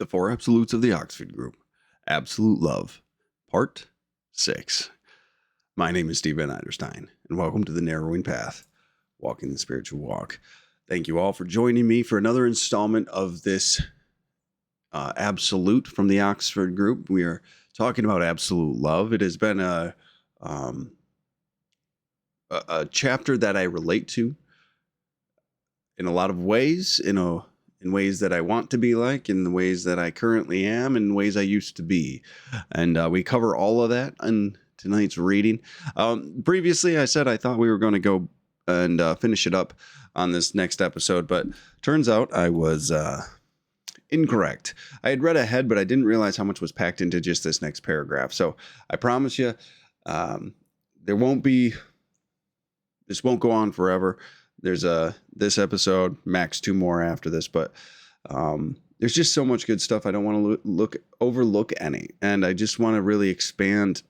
The Four Absolutes of the Oxford Group. Absolute Love. Part 6. My name is Steve Van Eiderstein, and welcome to The Narrowing Path, Walking the Spiritual Walk. Thank you all for joining me for another installment of this Absolute from the Oxford Group. We are talking about absolute love. It has been a chapter that I relate to in a lot of ways, in ways that I want to be like, in the ways that I currently am, in ways I used to be. And we cover all of that in tonight's reading. Previously, I said I thought we were going to go and finish it up on this next episode, but turns out I was incorrect. I had read ahead, but I didn't realize how much was packed into just this next paragraph. So I promise you, this won't go on forever. There's this episode, max 2 more after this, but there's just so much good stuff. I don't want to overlook any, and I just want to really expand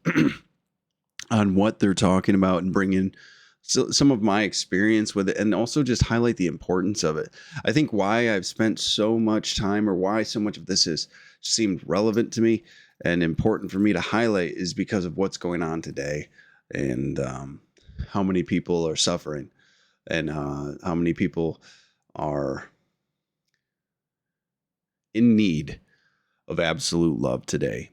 on what they're talking about and bring in some of my experience with it, and also just highlight the importance of it. I think why I've spent so much time, or why so much of this has seemed relevant to me and important for me to highlight, is because of what's going on today, and how many people are suffering. And how many people are in need of absolute love today.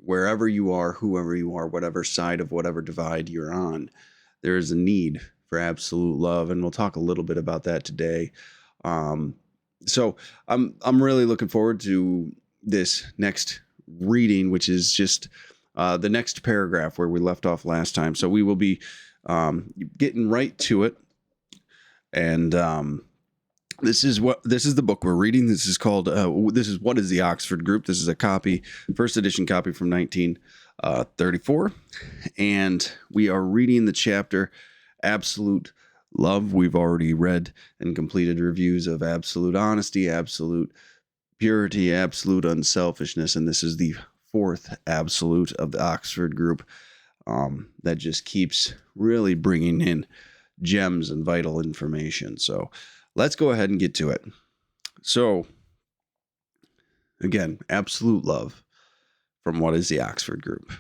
Wherever you are, whoever you are, whatever side of whatever divide you're on, there is a need for absolute love, and we'll talk a little bit about that today. So I'm really looking forward to this next reading, which is just the next paragraph where we left off last time. So we will be getting right to it. And this is the book we're reading. This is called What is the Oxford Group? This is a copy, first edition copy from 1934, and we are reading the chapter Absolute Love. We've already read and completed reviews of Absolute Honesty, Absolute Purity, Absolute Unselfishness, and this is the 4th Absolute of the Oxford Group that just keeps really bringing in gems and vital information. So let's go ahead and get to it. So again, absolute love from What is the Oxford Group?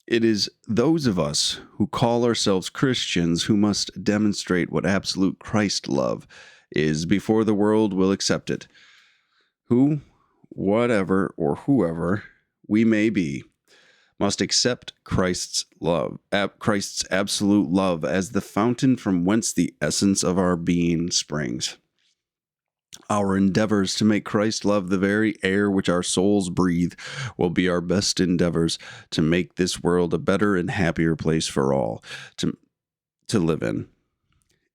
It is those of us who call ourselves Christians who must demonstrate what absolute Christ love is before the world will accept it. Who, whatever, or whoever we may be, must accept Christ's absolute love as the fountain from whence the essence of our being springs. Our endeavors to make Christ's love the very air which our souls breathe will be our best endeavors to make this world a better and happier place for all to live in.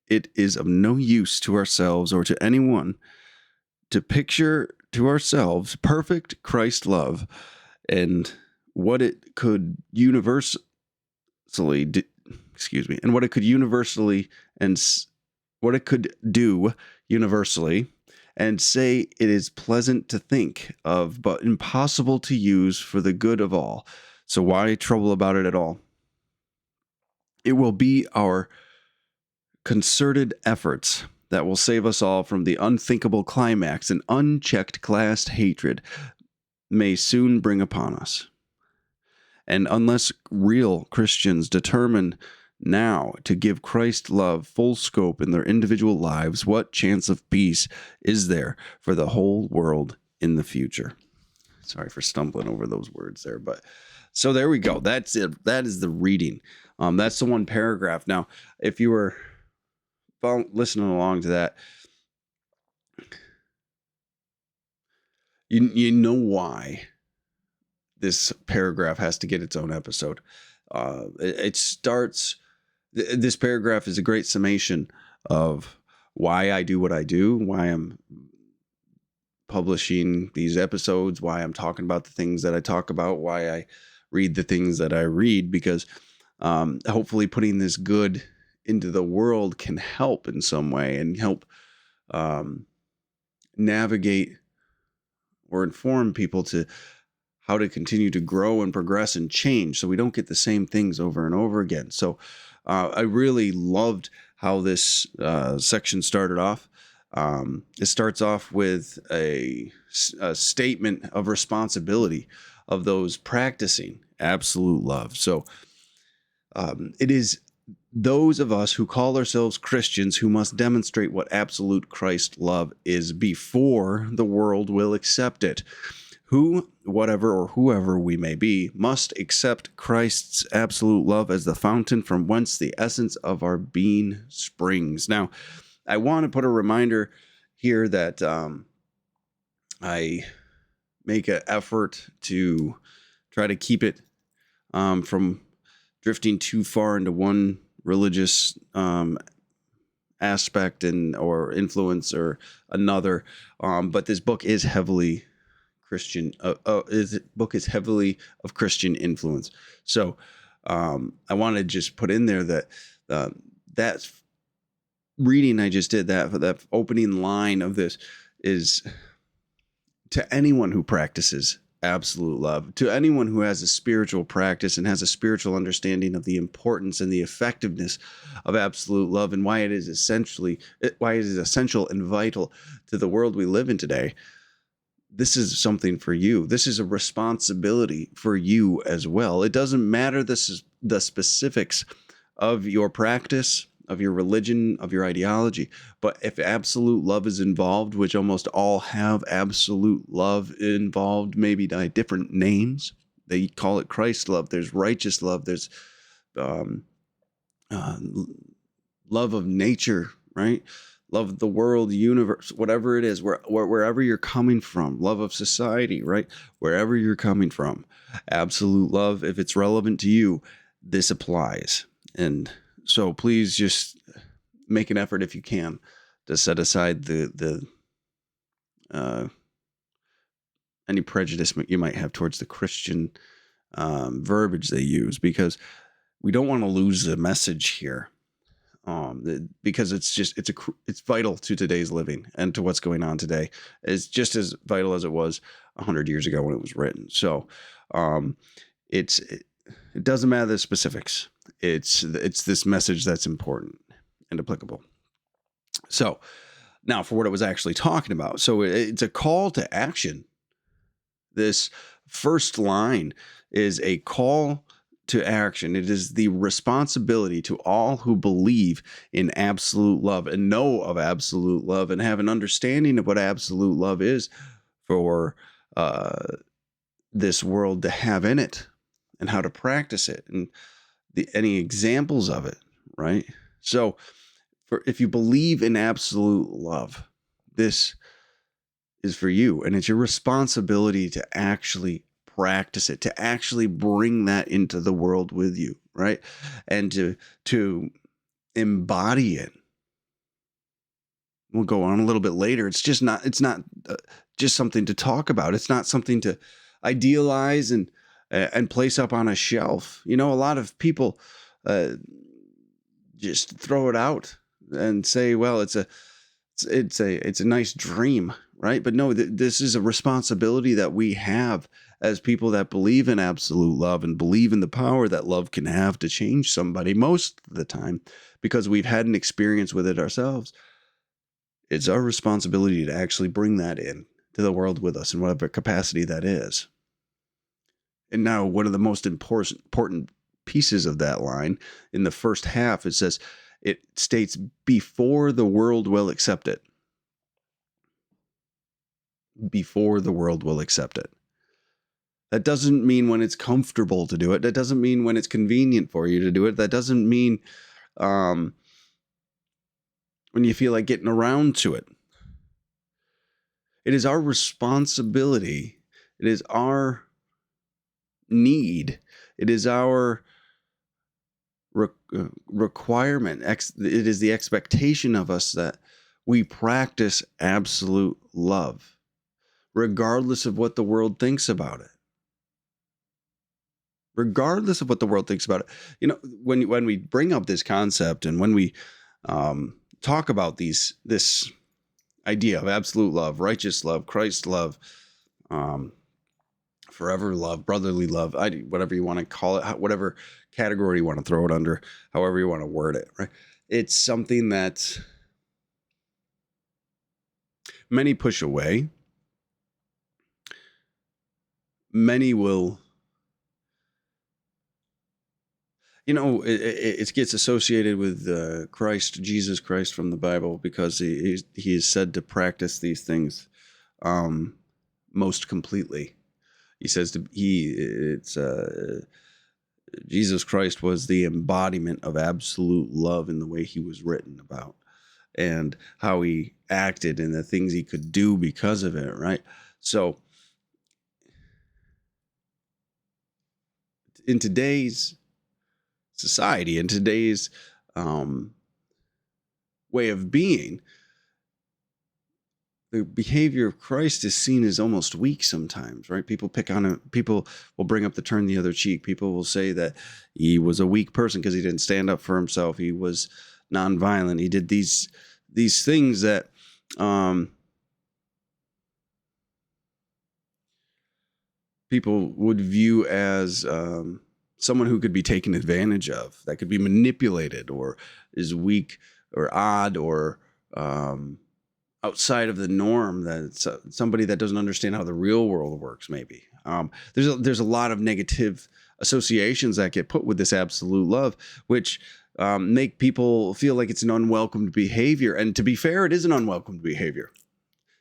It is of no use to ourselves or to anyone to picture to ourselves perfect Christ love and what it could universally do universally and say it is pleasant to think of, but impossible to use for the good of all. So why trouble about it at all? It will be our concerted efforts that will save us all from the unthinkable climax and unchecked class hatred may soon bring upon us. And unless real Christians determine now to give Christ's love full scope in their individual lives, what chance of peace is there for the whole world in the future? Sorry for stumbling over those words there, but so there we go. That's it. That is the reading. That's the one paragraph. Now, if you were listening along to that, you know why this paragraph has to get its own episode. It starts. This paragraph is a great summation of why I do what I do, why I'm publishing these episodes, why I'm talking about the things that I talk about, why I read the things that I read, because hopefully putting this good into the world can help in some way and help navigate or inform people to how to continue to grow and progress and change so we don't get the same things over and over again. So I really loved how this section started off. It starts off with a statement of responsibility of those practicing absolute love. So it is those of us who call ourselves Christians who must demonstrate what absolute Christ love is before the world will accept it. Who, whatever, or whoever we may be, must accept Christ's absolute love as the fountain from whence the essence of our being springs. Now, I want to put a reminder here that I make an effort to try to keep it from drifting too far into one religious aspect or influence or another. But this book is heavily Christian. This book is heavily of Christian influence. So I want to just put in there that that reading I just did, that opening line of this, is to anyone who practices absolute love, to anyone who has a spiritual practice and has a spiritual understanding of the importance and the effectiveness of absolute love, and why it is essential and vital to the world we live in today. This is something for you. This is a responsibility for you as well. It doesn't matter the specifics of your practice, of your religion, of your ideology. But if absolute love is involved, which almost all have absolute love involved, maybe by different names, they call it Christ love. There's righteous love. There's love of nature, right? Love of the world, the universe, whatever it is, wherever you're coming from. Love of society, right? Wherever you're coming from. Absolute love, if it's relevant to you, this applies. And so please just make an effort if you can to set aside the any prejudice you might have towards the Christian verbiage they use, because we don't want to lose the message here. Because it's vital to today's living and to what's going on today. It's just as vital as it was 100 years ago when it was written. So it doesn't matter the specifics. It's this message that's important and applicable. So now for what it was actually talking about. So it's a call to action. This first line is a call to action. It is the responsibility to all who believe in absolute love and know of absolute love and have an understanding of what absolute love is for this world to have in it and how to practice it and any examples of it, right? So if you believe in absolute love, this is for you, and it's your responsibility to actually practice it, to actually bring that into the world with you, right? And to embody it. We'll go on a little bit later. It's not just something to talk about. It's not something to idealize and place up on a shelf. A lot of people just throw it out and say, well, it's a nice dream, right? But no, this is a responsibility that we have as people that believe in absolute love and believe in the power that love can have to change somebody most of the time, because we've had an experience with it ourselves. It's our responsibility to actually bring that in to the world with us in whatever capacity that is. And now one of the most important pieces of that line in the first half, it states, before the world will accept it. Before the world will accept it. That doesn't mean when it's comfortable to do it. That doesn't mean when it's convenient for you to do it. That doesn't mean when you feel like getting around to it. It is our responsibility. It is our need. It is our requirement. It is the expectation of us that we practice absolute love, regardless of what the world thinks about it. Regardless of what the world thinks about it. When we bring up this concept and when we talk about this idea of absolute love, righteous love, Christ love, forever love, brotherly love, whatever you want to call it, whatever category you want to throw it under, however you want to word it, right? It's something that many push away. Many will, it gets associated with Jesus Christ from the Bible, because he is said to practice these things most completely. He says Jesus Christ was the embodiment of absolute love in the way he was written about, and how he acted and the things he could do because of it, right? So in today's society, in today's way of being, the behavior of Christ is seen as almost weak sometimes, right? People pick on it. People will bring up the turn the other cheek. People will say that he was a weak person because he didn't stand up for himself. He was nonviolent. He did these things that people would view as someone who could be taken advantage of, that could be manipulated, or is weak or odd, or outside of the norm, that somebody that doesn't understand how the real world works, maybe. There's a lot of negative associations that get put with this absolute love, which make people feel like it's an unwelcomed behavior. And to be fair, it is an unwelcomed behavior,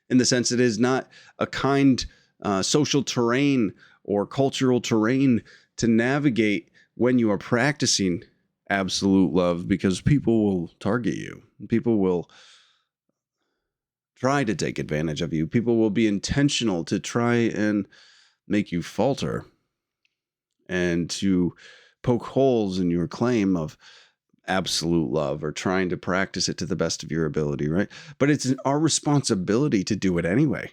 in the sense it is not a kind social terrain or cultural terrain to navigate when you are practicing absolute love, because people will target you. People will try to take advantage of you. People will be intentional to try and make you falter, and to poke holes in your claim of absolute love, or trying to practice it to the best of your ability, right? But it's our responsibility to do it anyway.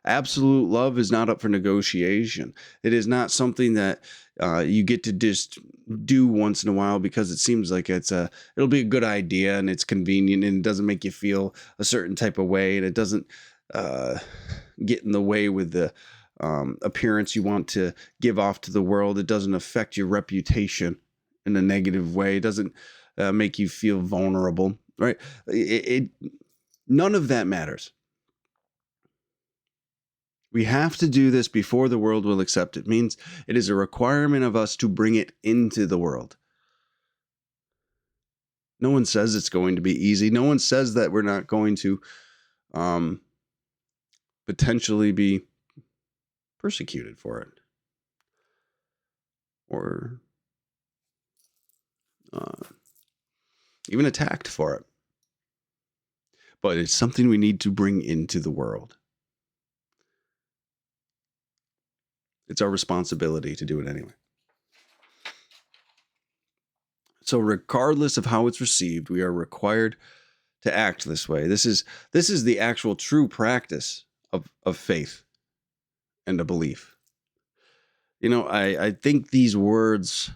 Absolute love is not up for negotiation. It is not something that you get to just do once in a while because it seems like it'll be a good idea and it's convenient and it doesn't make you feel a certain type of way, and it doesn't get in the way with the appearance you want to give off to the world. It doesn't affect your reputation in a negative way. It doesn't make you feel vulnerable, right? None of that matters. We have to do this before the world will accept it. It means it is a requirement of us to bring it into the world. No one says it's going to be easy. No one says that we're not going to potentially be persecuted for it, or even attacked for it. But it's something we need to bring into the world. It's our responsibility to do it anyway. So regardless of how it's received, we are required to act this way. This is the actual true practice of faith and a belief. I think these words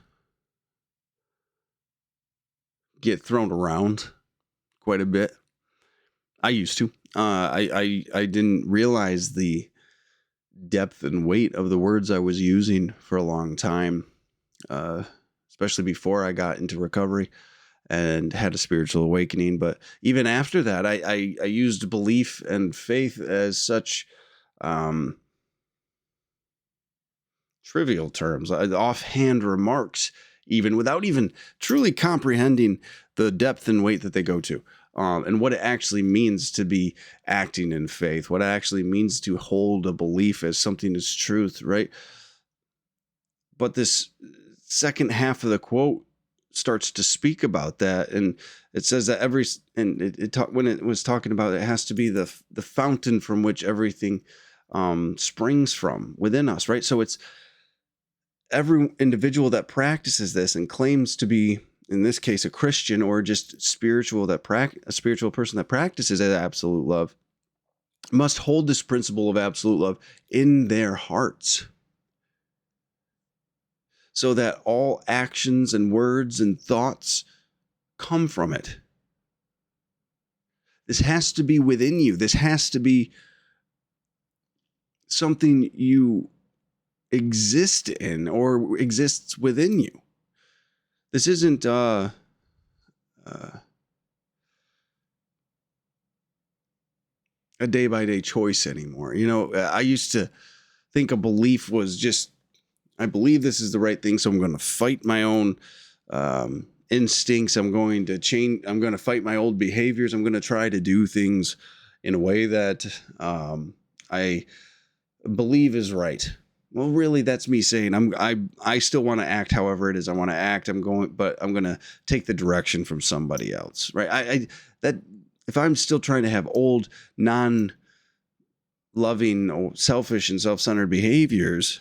get thrown around quite a bit. I used to. I didn't realize the depth and weight of the words I was using for a long time, especially before I got into recovery and had a spiritual awakening. But even after that, I used belief and faith as such trivial terms, offhand remarks, even without even truly comprehending the depth and weight that they go to. And what it actually means to be acting in faith, what it actually means to hold a belief as something as truth, right? But this second half of the quote starts to speak about that, and it says that when it was talking about it has to be the fountain from which everything springs from within us, right? So it's every individual that practices this and claims to be, in this case, a Christian, or just a spiritual person that practices absolute love, must hold this principle of absolute love in their hearts, so that all actions and words and thoughts come from it. This has to be within you. This has to be something you exist in, or exists within you. This isn't a day by day choice anymore. You know, I used to think a belief was just, I believe this is the right thing, so I'm going to fight my own instincts. I'm going to change. I'm going to fight my old behaviors. I'm going to try to do things in a way that I believe is right. Well, really, that's me saying I still want to act however it is I want to act. But I'm going to take the direction from somebody else, right? That if I'm still trying to have old, non-loving, or selfish and self-centered behaviors,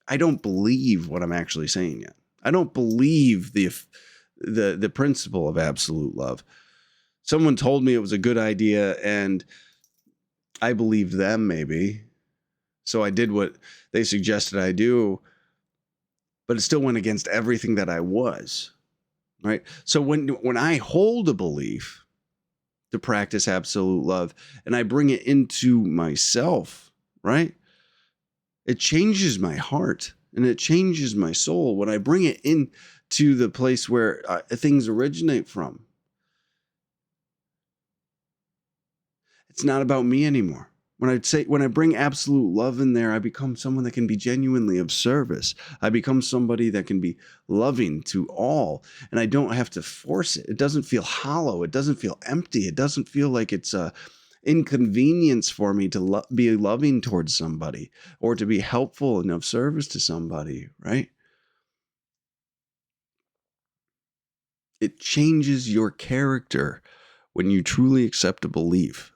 I don't believe what I'm actually saying yet. I don't believe the principle of absolute love. Someone told me it was a good idea, and I believed them maybe. So I did what they suggested I do, but it still went against everything that I was, right? So when I hold a belief to practice absolute love and I bring it into myself, right? It changes my heart and it changes my soul when I bring it into the place where things originate from. It's not about me anymore. When I bring absolute love in there, I become someone that can be genuinely of service. I become somebody that can be loving to all, and I don't have to force it. It doesn't feel hollow. It doesn't feel empty. It doesn't feel like it's a inconvenience for me to be loving towards somebody or to be helpful and of service to somebody, right? It changes your character when you truly accept a belief,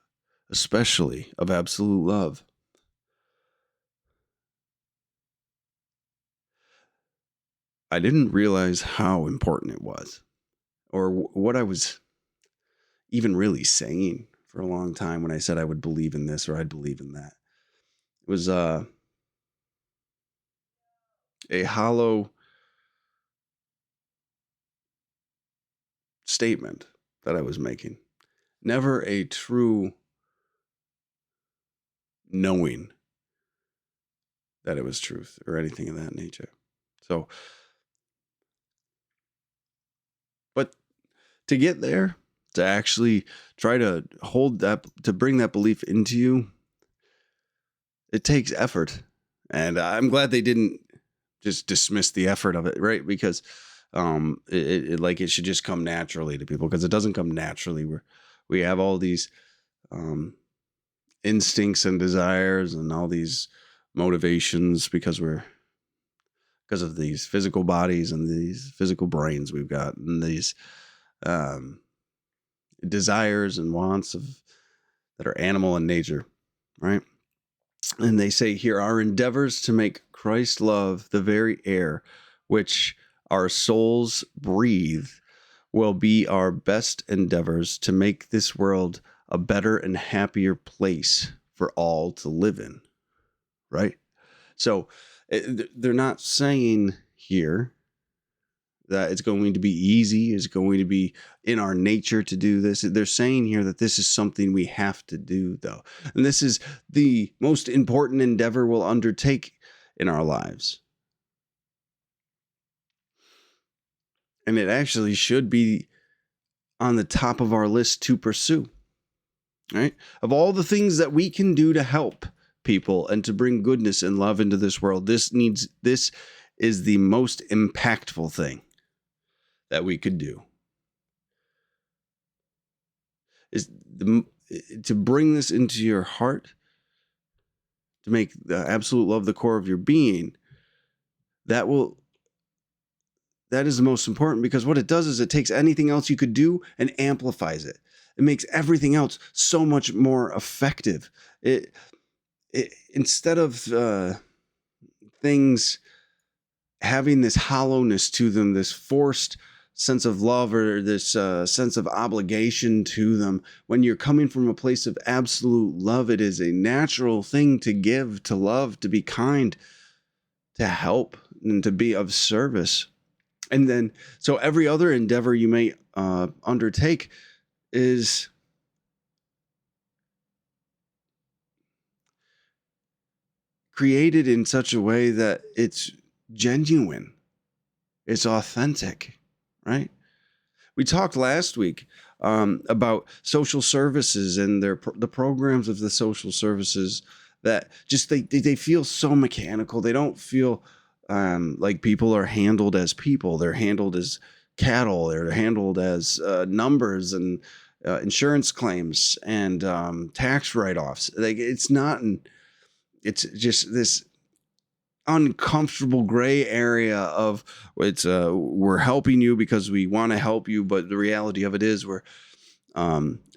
especially of absolute love. I didn't realize how important it was or what I was even really saying for a long time when I said I would believe in this or I'd believe in that. It was a hollow statement that I was making, never a true knowing that it was truth or anything of that nature. So, but to get there, to actually try to hold that, to bring that belief into you, it takes effort. And I'm glad they didn't just dismiss the effort of it, right? Because it should just come naturally to people, because it doesn't come naturally. We have all these um, instincts and desires and all these motivations because of these physical bodies and these physical brains we've got, and these um, desires and wants that are animal in nature, right? And they say here, our endeavors to make Christ love the very air which our souls breathe will be our best endeavors to make this world a better and happier place for all to live in, right? So they're not saying here that it's going to be easy, it's going to be in our nature to do this. They're saying here that this is something we have to do, though. And this is the most important endeavor we'll undertake in our lives. And it actually should be on the top of our list to pursue, right? Of all the things that we can do to help people and to bring goodness and love into this world, this is the most impactful thing that we could do. Is to bring this into your heart, to make the absolute love the core of your being. That is the most important, because what it does is it takes anything else you could do and amplifies it. It makes everything else so much more effective. It instead of things having this hollowness to them, this forced sense of love or this sense of obligation to them, when you're coming from a place of absolute love, it is a natural thing to give, to love, to be kind, to help, and to be of service. And then, so every other endeavor you may undertake is created in such a way that it's genuine, it's authentic, right? We talked last week about social services and the programs of the social services that just they feel so mechanical. They don't feel like people are handled as people. They're handled as cattle. They're handled as numbers and insurance claims and tax write-offs. Like it's not. It's just this uncomfortable gray area of it's we're helping you because we want to help you, but the reality of it is we're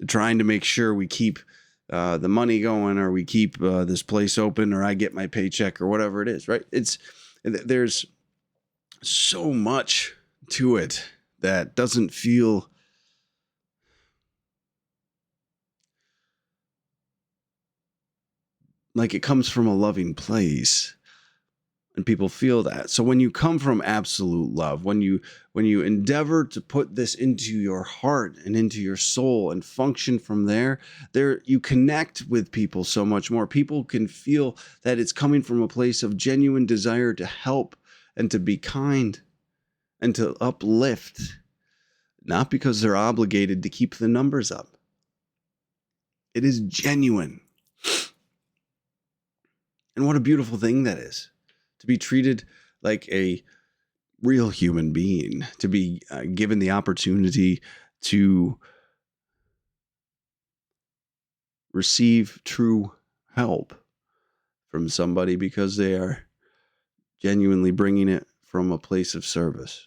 trying to make sure we keep the money going, or we keep this place open, or I get my paycheck, or whatever it is, right? There's so much to it that doesn't feel like it comes from a loving place. And people feel that. So when you come from absolute love, when you endeavor to put this into your heart and into your soul and function from there you connect with people so much more. People can feel that it's coming from a place of genuine desire to help and to be kind and to uplift, not because they're obligated to keep the numbers up. It is genuine. And what a beautiful thing that is, to be treated like a real human being, to be given the opportunity to receive true help from somebody because they are genuinely bringing it from a place of service.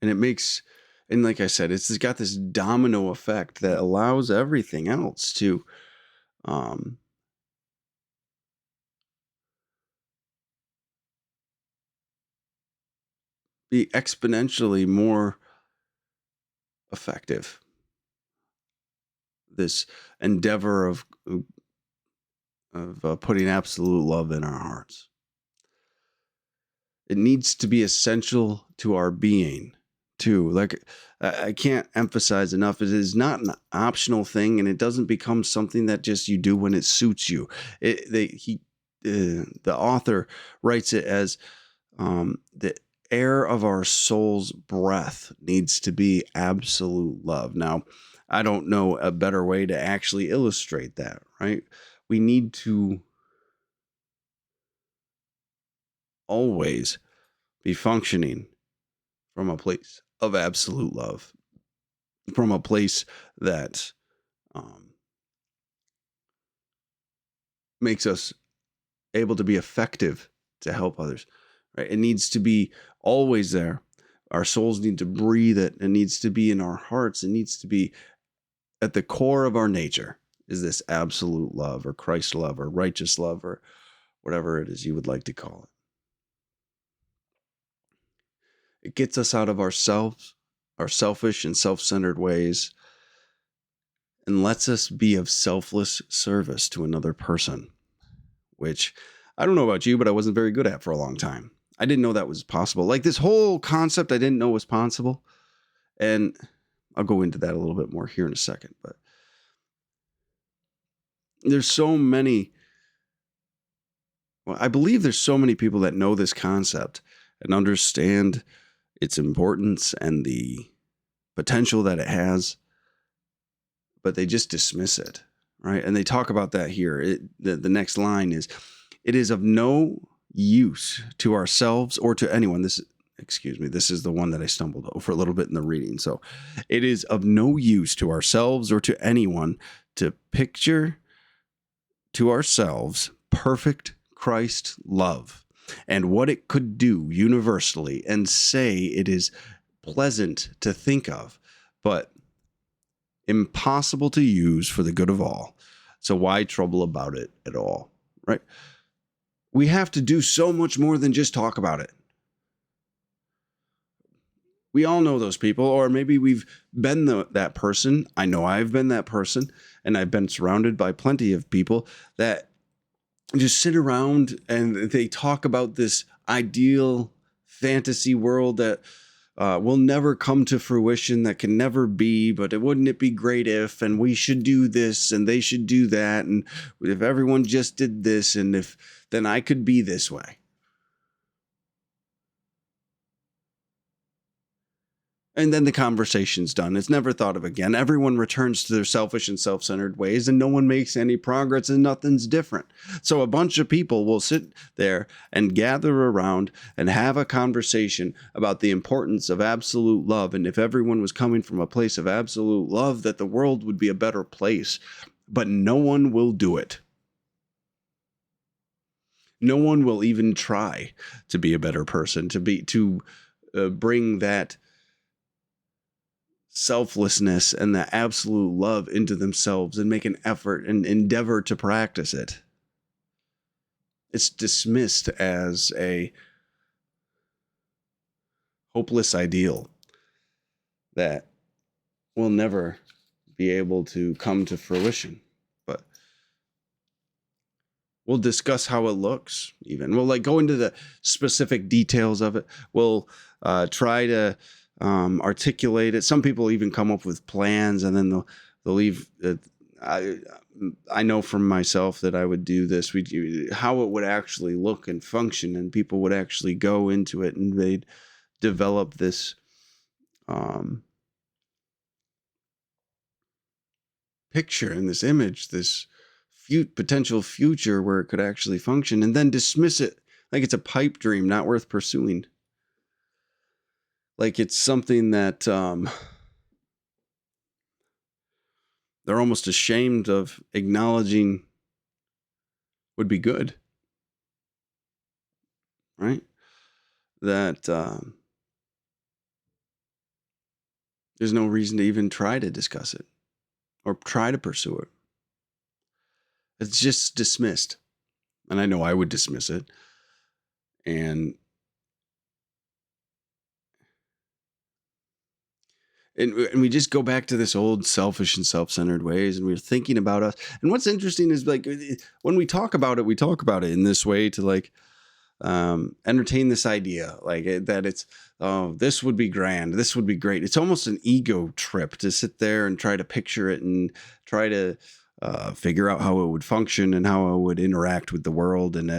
And it makes, and like I said, it's got this domino effect that allows everything else to be exponentially more effective. This endeavor of putting absolute love in our hearts. It needs to be essential to our being too. Like I can't emphasize enough, it is not an optional thing, and it doesn't become something that just you do when it suits you. The author writes it as the air of our soul's breath needs to be absolute love. Now, I don't know a better way to actually illustrate that, right? We need to always be functioning from a place of absolute love, from a place that makes us able to be effective to help others, right? It needs to be always there. Our souls need to breathe it. It needs to be in our hearts. It needs to be at the core of our nature, is this absolute love, or Christ love, or righteous love, or whatever it is you would like to call it. It gets us out of ourselves, our selfish and self-centered ways, and lets us be of selfless service to another person, which I don't know about you, but I wasn't very good at for a long time. I didn't know that was possible. Like this whole concept I didn't know was possible. And I'll go into that a little bit more here in a second, but there's so many, well, I believe there's so many people that know this concept and understand its importance and the potential that it has, but they just dismiss it, right? And they talk about that here. The next line is, it is of no use to ourselves or to anyone. This is the one that I stumbled over a little bit in the reading. So it is of no use to ourselves or to anyone to picture to ourselves perfect Christ love and what it could do universally, and say it is pleasant to think of, but impossible to use for the good of all. So why trouble about it at all, right? We have to do so much more than just talk about it. We all know those people, or maybe we've been that person. I know I've been that person, and I've been surrounded by plenty of people that just sit around and they talk about this ideal fantasy world that will never come to fruition, that can never be, but wouldn't it be great if, and we should do this and they should do that, and if everyone just did this, and if then I could be this way. And then the conversation's done. It's never thought of again. Everyone returns to their selfish and self-centered ways, and no one makes any progress, and nothing's different. So a bunch of people will sit there and gather around and have a conversation about the importance of absolute love. And if everyone was coming from a place of absolute love, that the world would be a better place. But no one will do it. No one will even try to be a better person, to bring that selflessness and that absolute love into themselves and make an effort and endeavor to practice it. It's dismissed as a hopeless ideal that will never be able to come to fruition. But we'll discuss how it looks, even. We'll go into the specific details of it. We'll try to articulate it. Some people even come up with plans, and then they'll leave. I know from myself that I would do this. How it would actually look and function, and people would actually go into it, and they'd develop this picture and this image, this potential future where it could actually function, and then dismiss it like it's a pipe dream not worth pursuing. Like it's something that they're almost ashamed of acknowledging would be good. Right? That there's no reason to even try to discuss it or try to pursue it. It's just dismissed. And I know I would dismiss it. And we just go back to this old selfish and self-centered ways, and we're thinking about us. And what's interesting is when we talk about it in this way to entertain this idea that it's, oh, this would be grand, this would be great. It's almost an ego trip to sit there and try to picture it and try to figure out how it would function and how it would interact with the world and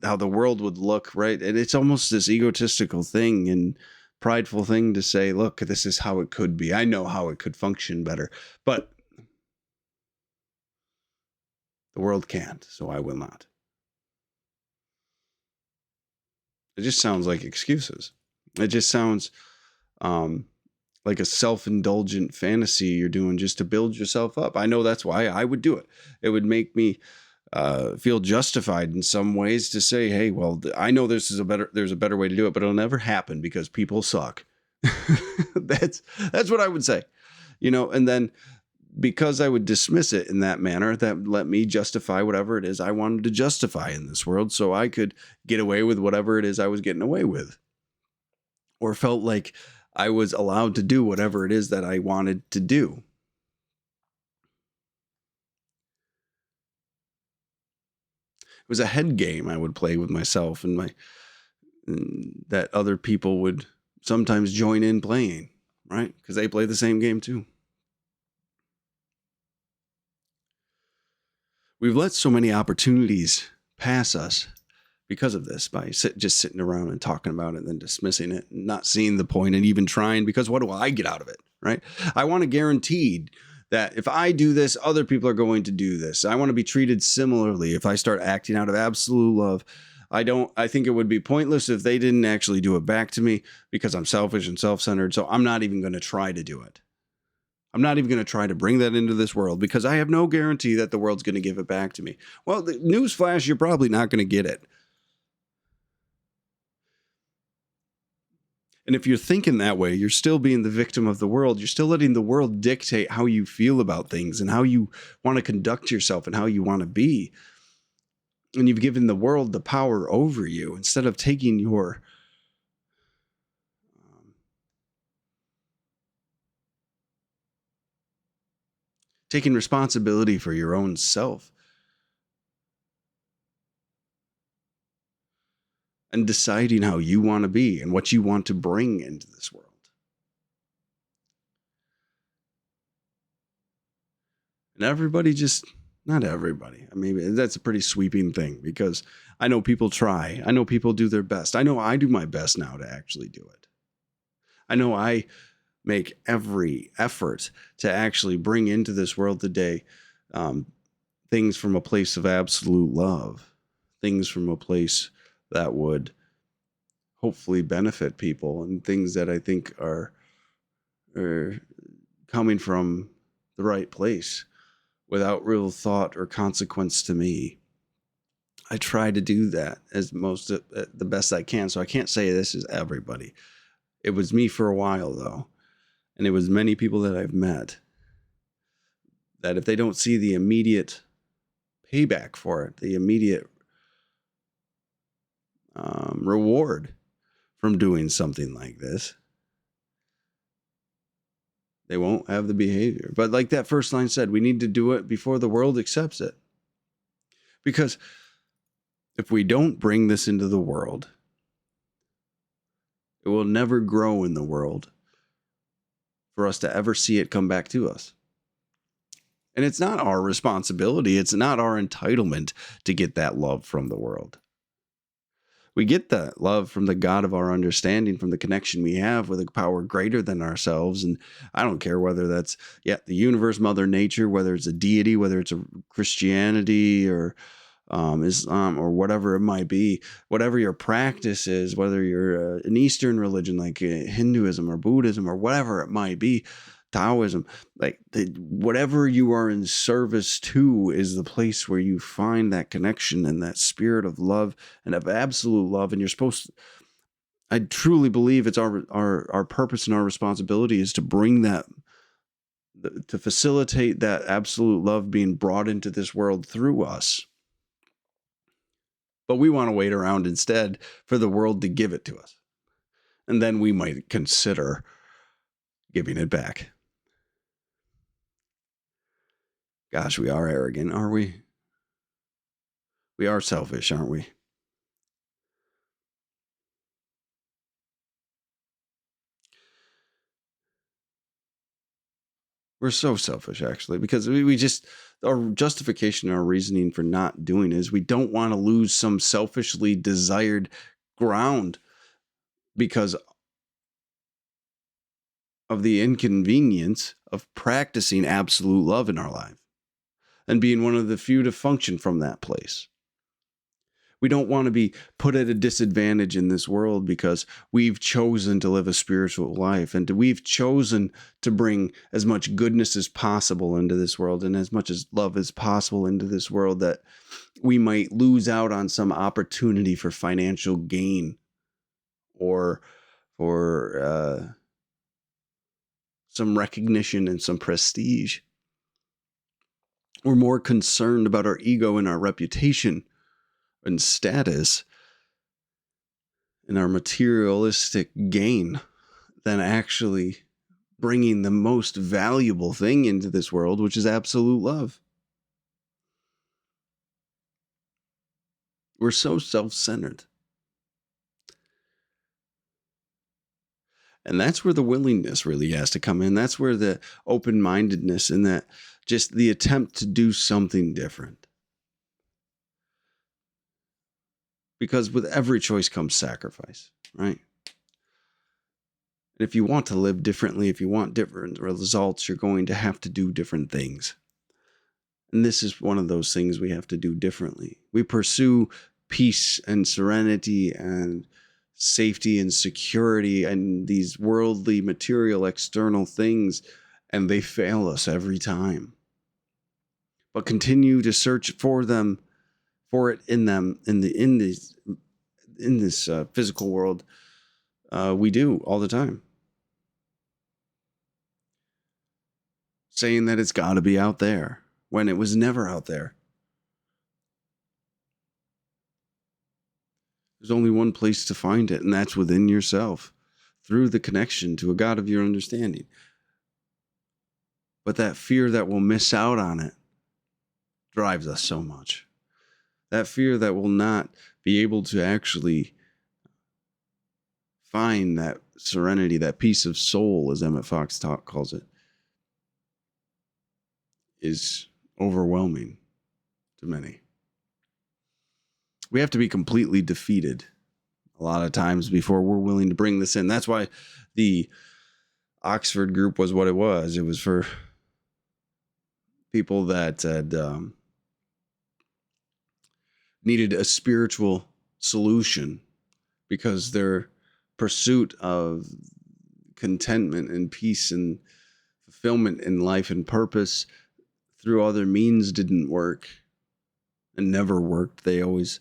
how the world would look, right? And it's almost this egotistical thing and prideful thing to say, look, this is how it could be. I know how it could function better, but the world can't, so I will not. It just sounds like excuses. It just sounds like a self-indulgent fantasy you're doing just to build yourself up. I know that's why I would do it. It would make me feel justified in some ways to say, hey, well, I know there's a better way to do it, but it'll never happen because people suck. That's what I would say, and then because I would dismiss it in that manner, that let me justify whatever it is I wanted to justify in this world, so I could get away with whatever it is I was getting away with, or felt like I was allowed to do whatever it is that I wanted to do. It was a head game I would play with myself and that other people would sometimes join in playing, right? Because they play the same game too. We've let so many opportunities pass us because of this, by just sitting around and talking about it and then dismissing it and not seeing the point and even trying, because what do I get out of it, right? I want to guarantee that if I do this, other people are going to do this. I want to be treated similarly if I start acting out of absolute love. I think it would be pointless if they didn't actually do it back to me, because I'm selfish and self-centered. So I'm not even going to try to do it. I'm not even going to try to bring that into this world, because I have no guarantee that the world's going to give it back to me. Well, the newsflash, you're probably not going to get it. And if you're thinking that way, you're still being the victim of the world. You're still letting the world dictate how you feel about things and how you want to conduct yourself and how you want to be. And you've given the world the power over you instead of taking your taking responsibility for your own self and deciding how you want to be and what you want to bring into this world. And everybody not everybody. I mean, that's a pretty sweeping thing, because I know people try. I know people do their best. I know I do my best now to actually do it. I know I make every effort to actually bring into this world today things from a place of absolute love, things from a place that would hopefully benefit people, and things that I think are coming from the right place without real thought or consequence to me. I try to do that as the best I can. So I can't say this is everybody. It was me for a while though. And it was many people that I've met that if they don't see the immediate payback for it, the immediate reward from doing something like this, they won't have the behavior. But like that first line said, we need to do it before the world accepts it. Because if we don't bring this into the world, it will never grow in the world for us to ever see it come back to us. And it's not our responsibility. It's not our entitlement to get that love from the world. We get that love from the God of our understanding, from the connection we have with a power greater than ourselves. And I don't care whether that's, the universe, Mother Nature, whether it's a deity, whether it's a Christianity or Islam or whatever it might be, whatever your practice is, whether you're an Eastern religion like Hinduism or Buddhism or whatever it might be, Taoism, whatever you are in service to is the place where you find that connection and that spirit of love and of absolute love. And you're supposed to, I truly believe it's our purpose and our responsibility is to bring that, to facilitate that absolute love being brought into this world through us. But we want to wait around instead for the world to give it to us. And then we might consider giving it back. Gosh, we are arrogant, aren't we? We are selfish, aren't we? We're so selfish, actually, because we just, our justification, our reasoning for not doing is we don't want to lose some selfishly desired ground because of the inconvenience of practicing absolute love in our life and being one of the few to function from that place. We don't want to be put at a disadvantage in this world because we've chosen to live a spiritual life and we've chosen to bring as much goodness as possible into this world and as much as love as possible into this world, that we might lose out on some opportunity for financial gain or for some recognition and some prestige. We're more concerned about our ego and our reputation and status and our materialistic gain than actually bringing the most valuable thing into this world, which is absolute love. We're so self-centered. And that's where the willingness really has to come in. That's where the open-mindedness and that just the attempt to do something different. Because with every choice comes sacrifice, right? And if you want to live differently, if you want different results, you're going to have to do different things. And this is one of those things we have to do differently. We pursue peace and serenity and safety and security and these worldly, material, external things, and they fail us every time. But continue to search for them, for it in them, in this physical world. We do all the time. Saying that it's got to be out there when it was never out there. There's only one place to find it, and that's within yourself, through the connection to a God of your understanding. But that fear that we'll miss out on it drives us so much. That fear that we'll not be able to actually find that serenity, that peace of soul, as Emmett Fox calls it, is overwhelming to many. We have to be completely defeated a lot of times before we're willing to bring this in. That's why the Oxford group was what it was. It was for people that had needed a spiritual solution because their pursuit of contentment and peace and fulfillment in life and purpose through other means didn't work and never worked. They always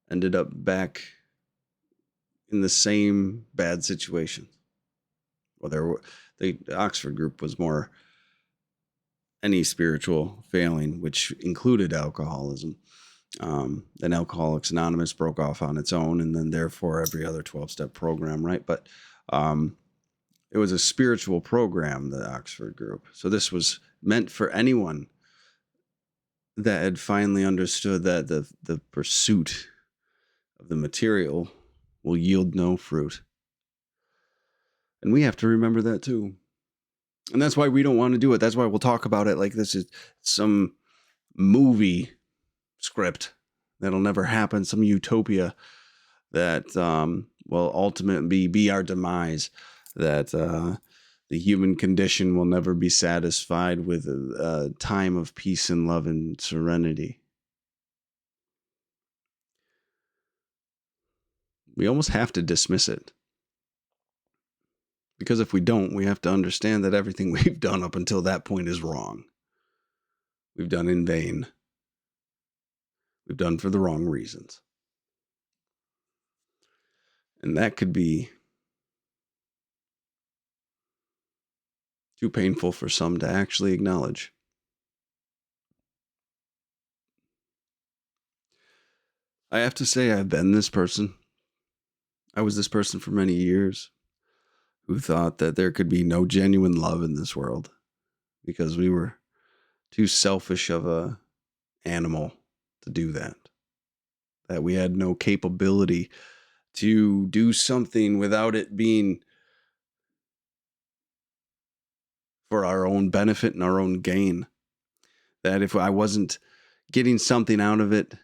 ended up back in the same bad situation. Well, the Oxford group was more any spiritual failing, which included alcoholism. Then Alcoholics Anonymous broke off on its own, and then therefore every other 12-step program, right? But it was a spiritual program, the Oxford group. So this was meant for anyone that had finally understood that the pursuit of the material will yield no fruit. And we have to remember that too. And that's why we don't want to do it. That's why we'll talk about it like this is some movie script that'll never happen, some utopia that will ultimately be our demise, that the human condition will never be satisfied with a time of peace and love and serenity. We almost have to dismiss it. Because if we don't, we have to understand that everything we've done up until that point is wrong. We've done in vain. We've done for the wrong reasons. And that could be too painful for some to actually acknowledge. I have to say I've been this person. I was this person for many years who thought that there could be no genuine love in this world because we were too selfish of a animal to do that. That we had no capability to do something without it being for our own benefit and our own gain. That if I wasn't getting something out of it,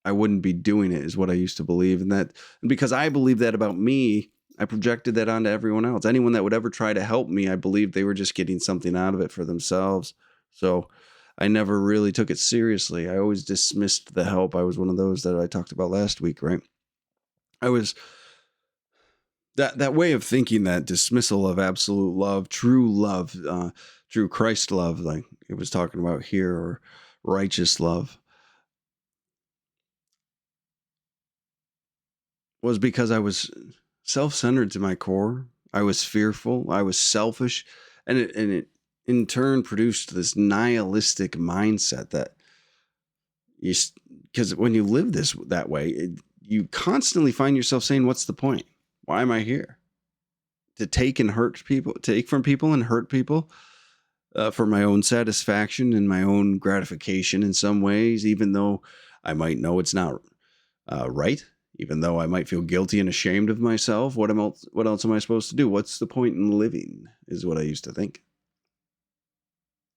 I wouldn't be doing it, is what I used to believe. And because I believed that about me, I projected that onto everyone else. Anyone that would ever try to help me, I believed they were just getting something out of it for themselves. So I never really took it seriously. I always dismissed the help. I was one of those that I talked about last week, right? I was that way of thinking, that dismissal of absolute love, true Christ love, like it was talking about here, or righteous love, was because I was self-centered to my core. I was fearful. I was selfish, and it in turn produced this nihilistic mindset that because when you live that way, you constantly find yourself saying, "What's the point? Why am I here? To take from people and hurt people for my own satisfaction and my own gratification in some ways, even though I might know it's not right." Even though I might feel guilty and ashamed of myself, what else am I supposed to do? What's the point in living, is what I used to think.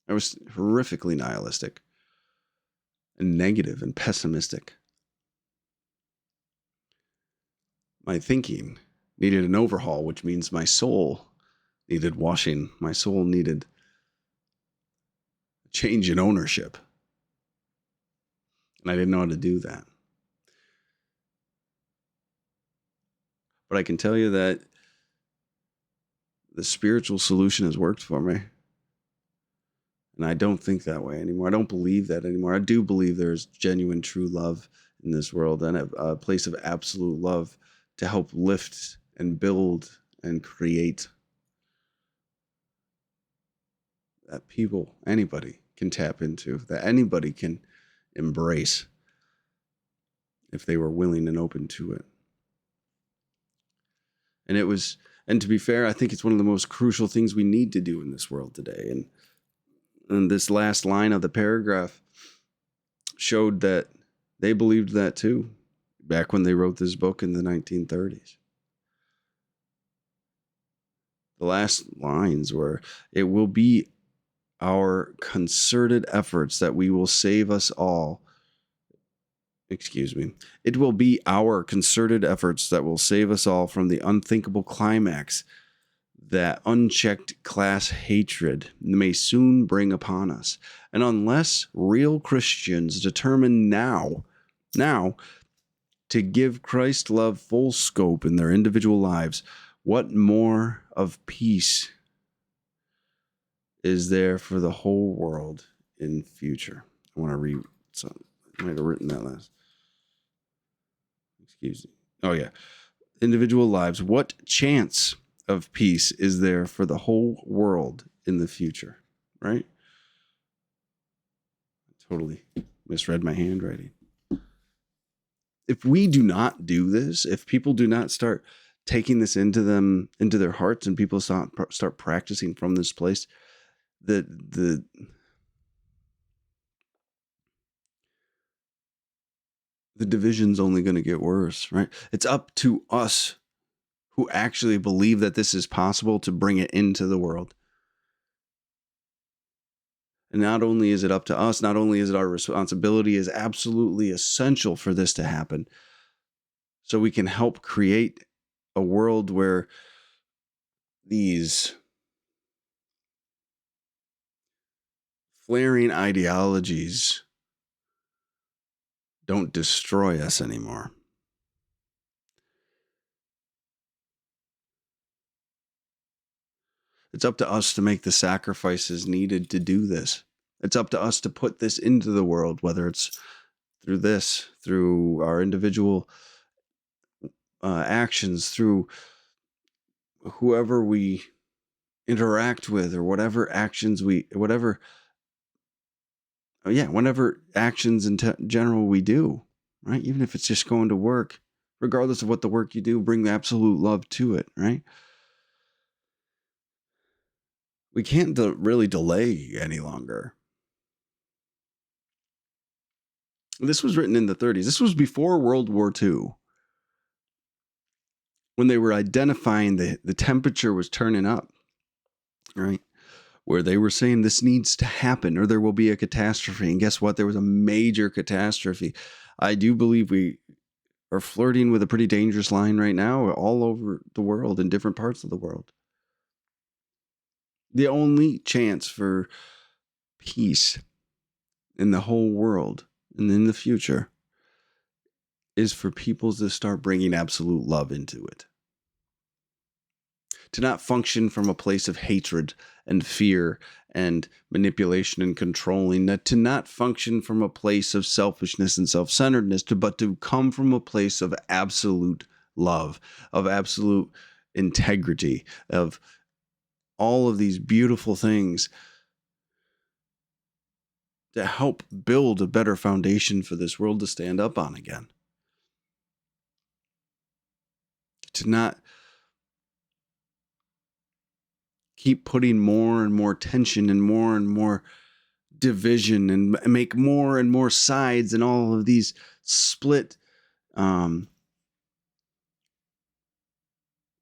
I was horrifically nihilistic and negative and pessimistic. My thinking needed an overhaul, which means my soul needed washing. My soul needed a change in ownership. And I didn't know how to do that. But I can tell you that the spiritual solution has worked for me. And I don't think that way anymore. I don't believe that anymore. I do believe there's genuine, true love in this world, and a place of absolute love to help lift and build and create that anybody can tap into, that anybody can embrace if they were willing and open to it. And to be fair, I think it's one of the most crucial things we need to do in this world today. And this last line of the paragraph showed that they believed that too, back when they wrote this book in the 1930s. The last lines were, "It will be our concerted efforts that we will save us all." It will be our concerted efforts that will save us all from the unthinkable climax that unchecked class hatred may soon bring upon us. And unless real Christians determine now to give Christ's love full scope in their individual lives, what more of peace is there for the whole world in future? I want to read something. I might have written that last. Excuse me. Oh, yeah. Individual lives. What chance of peace is there for the whole world in the future? Right? I totally misread my handwriting. If we do not do this, if people do not start taking this into their hearts, and people start practicing from this place, the division's only going to get worse, right? It's up to us who actually believe that this is possible to bring it into the world. And not only is it up to us, not only is it our responsibility, is absolutely essential for this to happen, so we can help create a world where these flaring ideologies don't destroy us anymore. It's up to us to make the sacrifices needed to do this. It's up to us to put this into the world, whether it's through our individual actions, through whoever we interact with, or whatever actions whatever actions in general we do, right? Even if it's just going to work, regardless of what the work you do, bring absolute love to it, right? We can't really delay any longer. This was written in the 30s. This was before World War II, when they were identifying the temperature was turning up, right? Where they were saying this needs to happen or there will be a catastrophe. And guess what? There was a major catastrophe. I do believe we are flirting with a pretty dangerous line right now all over the world, in different parts of the world. The only chance for peace in the whole world and in the future is for people to start bringing absolute love into it. To not function from a place of hatred and fear and manipulation and controlling, to not function from a place of selfishness and self-centeredness, but to come from a place of absolute love, of absolute integrity, of all of these beautiful things to help build a better foundation for this world to stand up on again. To not keep putting more and more tension and more division and make more and more sides and all of these split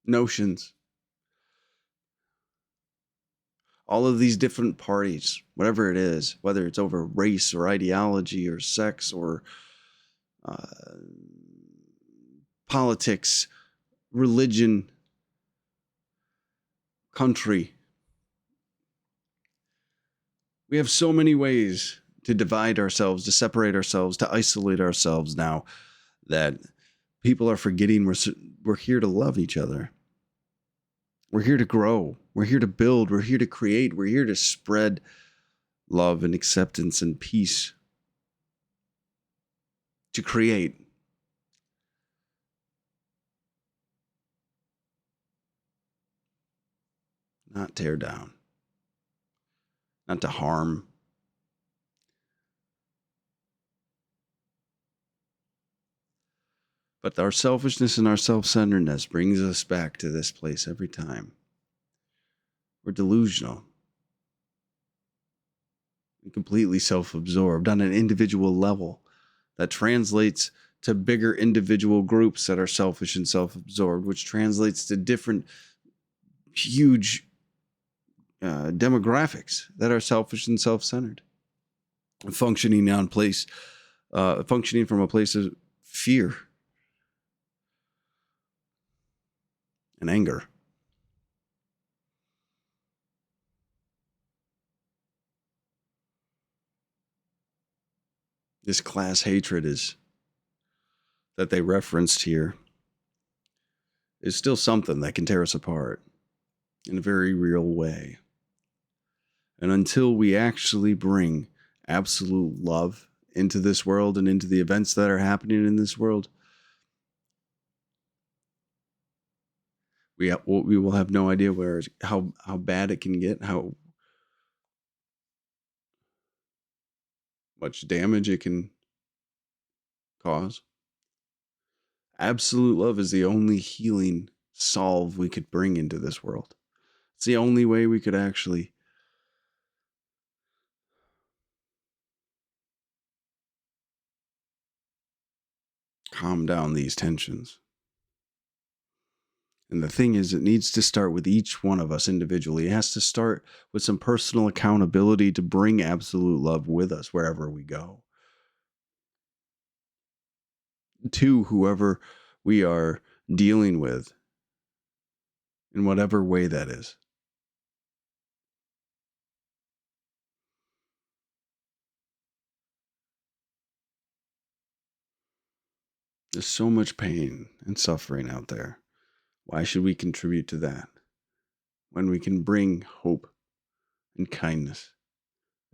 notions. All of these different parties, whatever it is, whether it's over race or ideology or sex or politics, religion, country. We have so many ways to divide ourselves, to separate ourselves, to isolate ourselves now, that people are forgetting we're here to love each other. We're here to grow. We're here to build. We're here to create. We're here to spread love and acceptance and peace. To create. Not tear down. Not to harm. But our selfishness and our self-centeredness brings us back to this place every time. We're delusional. We're completely self-absorbed on an individual level that translates to bigger individual groups that are selfish and self-absorbed, which translates to different huge demographics that are selfish and self-centered, functioning from a place of fear and anger. This class hatred is that they referenced here is still something that can tear us apart in a very real way. And until we actually bring absolute love into this world and into the events that are happening in this world, we will have no idea how bad it can get, how much damage it can cause. Absolute love is the only healing solve we could bring into this world. It's the only way we could actually calm down these tensions. And the thing is, it needs to start with each one of us individually. It has to start with some personal accountability to bring absolute love with us wherever we go. To whoever we are dealing with, in whatever way that is. There's so much pain and suffering out there. Why should we contribute to that when we can bring hope and kindness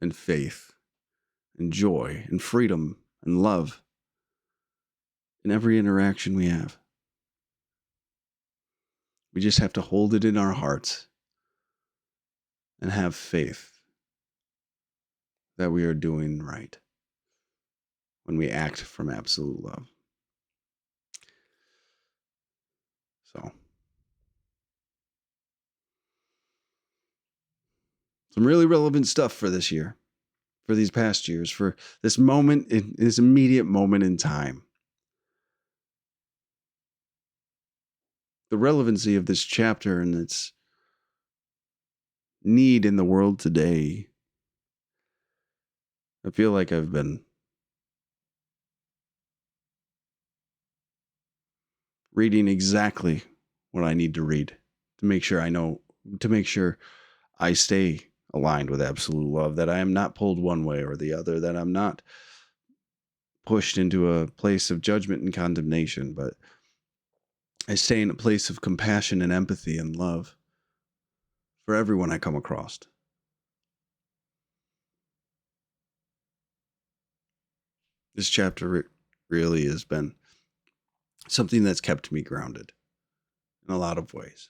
and faith and joy and freedom and love in every interaction we have? We just have to hold it in our hearts and have faith that we are doing right when we act from absolute love. So, some really relevant stuff for this year, for these past years, for this moment, this immediate moment in time. The relevancy of this chapter and its need in the world today. I feel like I've been reading exactly what I need to read to make sure I stay aligned with absolute love, that I am not pulled one way or the other, that I'm not pushed into a place of judgment and condemnation, but I stay in a place of compassion and empathy and love for everyone I come across. This chapter really has been something that's kept me grounded in a lot of ways.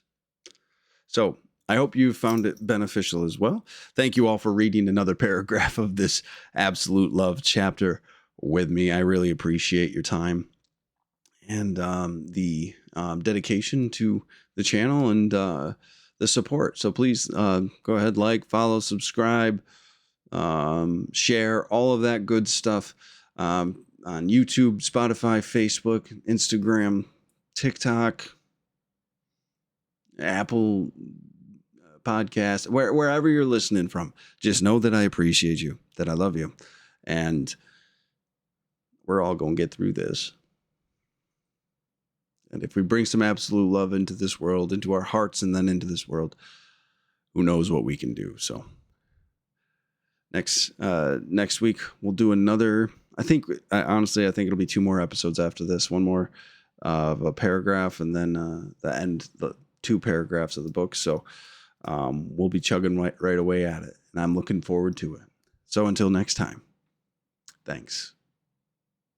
So I hope you found it beneficial as well. Thank you all for reading another paragraph of this absolute love chapter with me. I really appreciate your time and the dedication to the channel and the support. So please go ahead, like, follow, subscribe, share, all of that good stuff on YouTube, Spotify, Facebook, Instagram, TikTok, Apple Podcast, wherever you're listening from. Just know that I appreciate you, that I love you, and we're all going to get through this. And if we bring some absolute love into this world, into our hearts, and then into this world, who knows what we can do. So next week we'll do another. I think it'll be 2 more episodes after this. One more of a paragraph, and then the 2 paragraphs of the book. So we'll be chugging right away at it, and I'm looking forward to it. So until next time, thanks.